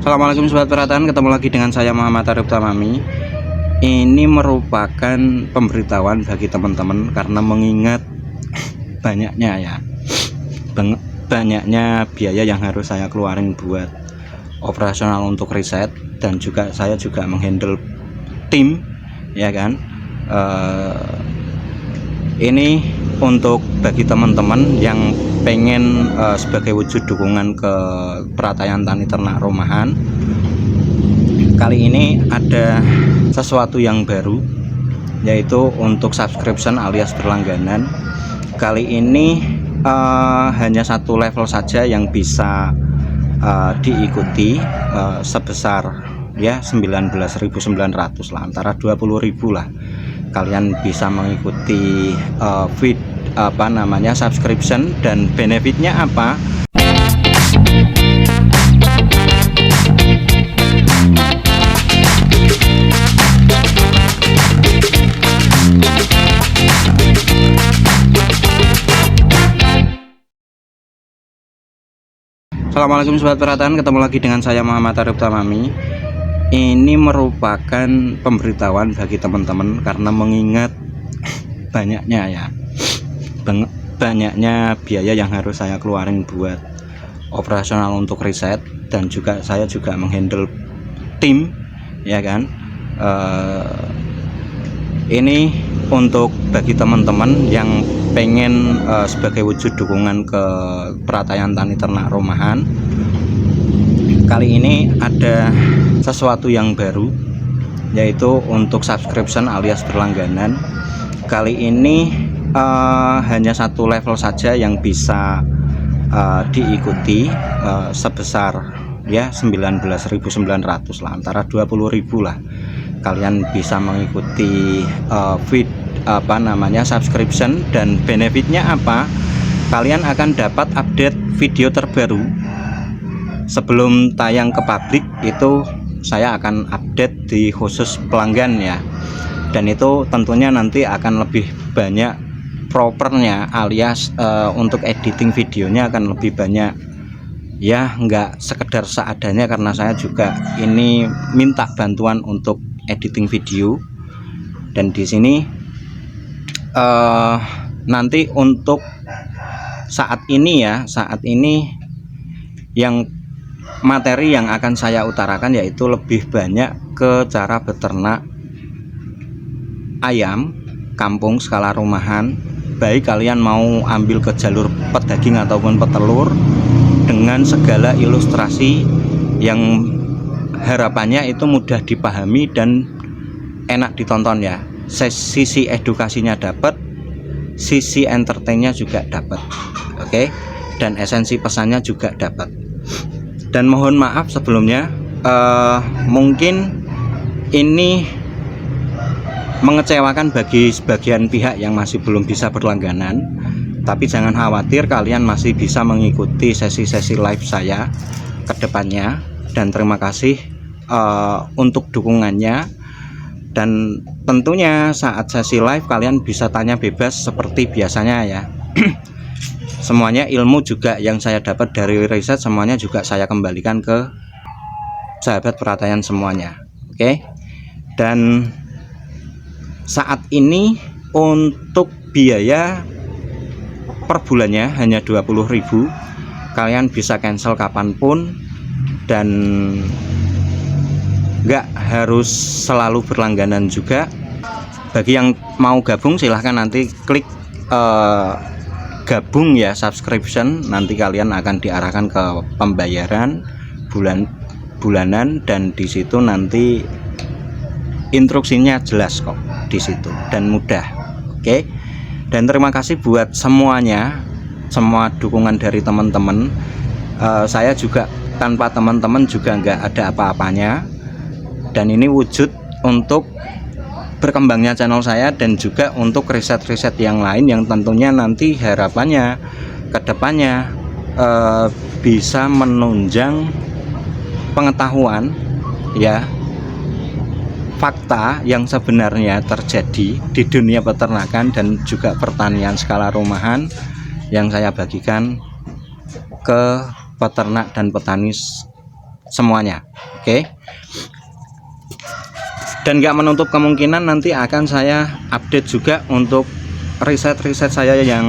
Assalamualaikum sobat perhatian, ketemu lagi dengan saya Muhammad Arif Tamami. Ini merupakan pemberitahuan bagi teman-teman karena mengingat banyaknya banyaknya biaya yang harus saya keluarin buat operasional untuk riset, dan juga saya juga menghandle tim, ya kan. Ini untuk bagi teman-teman yang pengen sebagai wujud dukungan ke pertanian tani ternak rumahan. Kali ini ada sesuatu yang baru, yaitu untuk subscription alias berlangganan. Kali ini hanya satu level saja yang bisa diikuti, sebesar ya 19.900 lah, antara 20.000 lah. Kalian bisa mengikuti subscription, dan benefitnya apa? Assalamualaikum sobat perhatian, ketemu lagi dengan saya Muhammad Arif Tamami. Ini merupakan pemberitahuan bagi teman-teman karena mengingat banyaknya biaya yang harus saya keluarin buat operasional untuk riset, dan juga saya juga menghandle tim, ya kan. Ini untuk bagi teman-teman yang pengen sebagai wujud dukungan ke pertanian tani ternak rumahan. Kali ini ada sesuatu yang baru, yaitu untuk subscription alias berlangganan. Kali ini hanya satu level saja yang bisa diikuti, sebesar ya 19.900 lah, antara 20.000 lah. Kalian bisa mengikuti subscription, dan benefitnya apa? Kalian akan dapat update video terbaru sebelum tayang ke publik. Itu saya akan update di khusus pelanggan ya, dan itu tentunya nanti akan lebih banyak propernya, alias untuk editing videonya akan lebih banyak ya, nggak sekedar seadanya, karena saya juga ini minta bantuan untuk editing video. Dan di sini nanti untuk saat ini yang materi yang akan saya utarakan yaitu lebih banyak ke cara beternak ayam kampung skala rumahan, baik kalian mau ambil ke jalur pedaging ataupun petelur, dengan segala ilustrasi yang harapannya itu mudah dipahami dan enak ditonton ya. Sisi edukasinya dapat, sisi entertainnya juga dapat, oke? Dan esensi pesannya juga dapat. Dan mohon maaf sebelumnya, mungkin ini mengecewakan bagi sebagian pihak yang masih belum bisa berlangganan, tapi jangan khawatir, kalian masih bisa mengikuti sesi-sesi live saya ke depannya. Dan terima kasih untuk dukungannya. Dan tentunya saat sesi live kalian bisa tanya bebas seperti biasanya ya. Semuanya ilmu juga yang saya dapat dari riset, semuanya juga saya kembalikan ke sahabat pertanian semuanya, oke? Dan saat ini untuk biaya per bulannya hanya 20.000. Kalian bisa cancel kapanpun, dan nggak harus selalu berlangganan juga. Bagi yang mau gabung silahkan nanti klik gabung ya, subscription. Nanti kalian akan diarahkan ke pembayaran bulanan, dan di situ nanti instruksinya jelas kok di situ dan mudah, oke? Dan terima kasih buat semuanya, semua dukungan dari teman-teman. Saya juga tanpa teman-teman juga nggak ada apa-apanya, dan ini wujud untuk berkembangnya channel saya, dan juga untuk riset-riset yang lain yang tentunya nanti harapannya kedepannya bisa menunjang pengetahuan ya, fakta yang sebenarnya terjadi di dunia peternakan dan juga pertanian skala rumahan, yang saya bagikan ke peternak dan petani semuanya. Oke. Dan nggak menutup kemungkinan nanti akan saya update juga untuk riset-riset saya yang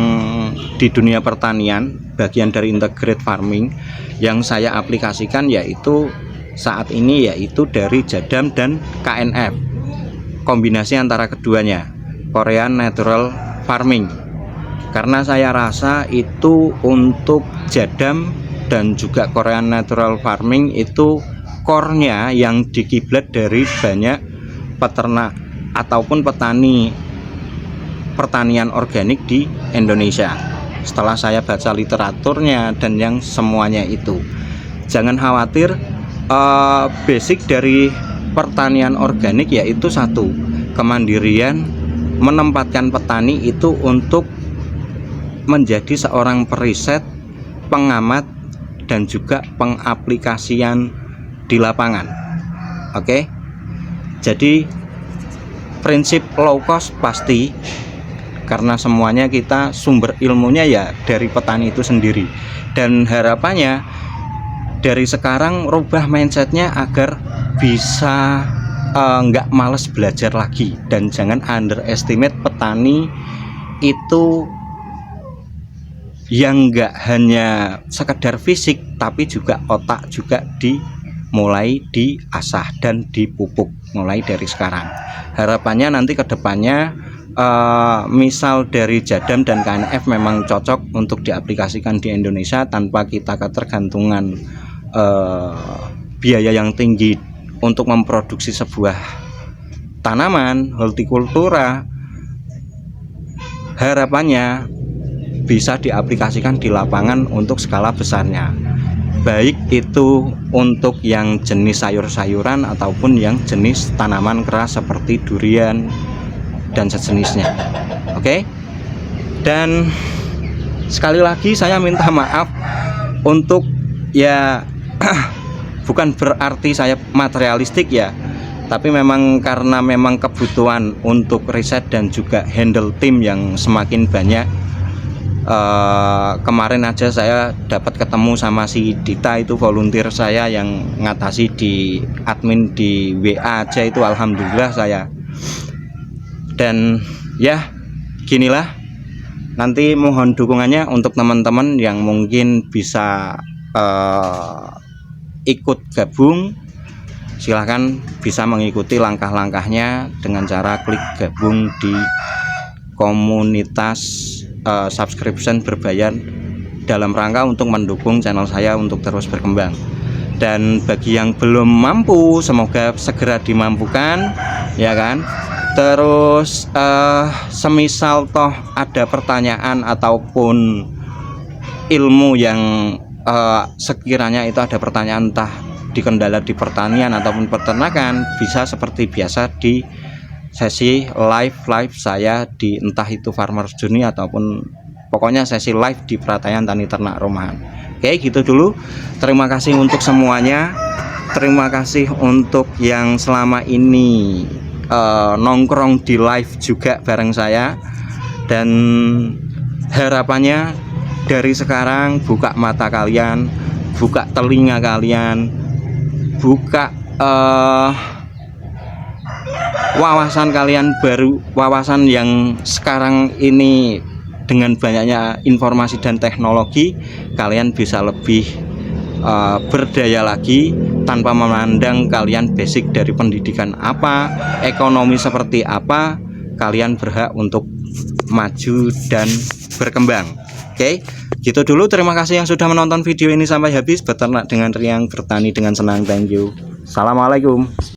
di dunia pertanian, bagian dari integrated farming yang saya aplikasikan, yaitu saat ini yaitu dari Jadam dan KNF, kombinasi antara keduanya, Korean Natural Farming. Karena saya rasa itu untuk Jadam dan juga Korean Natural Farming itu core-nya yang dikiblat dari banyak peternak ataupun petani pertanian organik di Indonesia. Setelah saya baca literaturnya dan yang semuanya itu, jangan khawatir, basic dari pertanian organik yaitu satu, kemandirian, menempatkan petani itu untuk menjadi seorang periset, pengamat, dan juga pengaplikasian di lapangan. Oke, jadi prinsip low cost pasti, karena semuanya kita sumber ilmunya ya dari petani itu sendiri. Dan harapannya dari sekarang rubah mindsetnya agar bisa nggak males belajar lagi, dan jangan underestimate petani itu yang nggak hanya sekedar fisik tapi juga otak juga dimulai diasah dan dipupuk mulai dari sekarang. Harapannya nanti kedepannya misal dari Jadam dan KNF memang cocok untuk diaplikasikan di Indonesia tanpa kita ketergantungan biaya yang tinggi untuk memproduksi sebuah tanaman hortikultura. Harapannya bisa diaplikasikan di lapangan untuk skala besarnya, baik itu untuk yang jenis sayur-sayuran ataupun yang jenis tanaman keras seperti durian dan sejenisnya. Oke. Dan sekali lagi saya minta maaf untuk ya bukan berarti saya materialistik ya, tapi memang karena memang kebutuhan untuk riset dan juga handle tim yang semakin banyak. Kemarin aja saya dapat ketemu sama si Dita, itu volunteer saya yang ngatasi di admin di WA aja itu, alhamdulillah saya. Dan ya ginilah, nanti mohon dukungannya untuk teman-teman yang mungkin bisa ikut gabung. Silahkan bisa mengikuti langkah-langkahnya dengan cara klik gabung di komunitas subscription berbayar dalam rangka untuk mendukung channel saya untuk terus berkembang. Dan bagi yang belum mampu, semoga segera dimampukan, ya kan. Terus semisal toh ada pertanyaan ataupun ilmu yang sekiranya itu ada pertanyaan entah di kendala di pertanian ataupun peternakan, bisa seperti biasa di sesi live saya di entah itu Farmers Journey ataupun pokoknya sesi live di Pertanian Tani Ternak Rumahan. Oke, gitu dulu. Terima kasih untuk semuanya. Terima kasih untuk yang selama ini nongkrong di live juga bareng saya. Dan harapannya dari sekarang buka mata kalian, buka telinga kalian, buka wawasan kalian baru, wawasan yang sekarang ini dengan banyaknya informasi dan teknologi, kalian bisa lebih berdaya lagi tanpa memandang kalian basic dari pendidikan apa, ekonomi seperti apa, kalian berhak untuk maju dan berkembang. Oke, gitu dulu. Terima kasih yang sudah menonton video ini sampai habis. Beternak dengan riang, bertani dengan senang. Thank you. Assalamualaikum.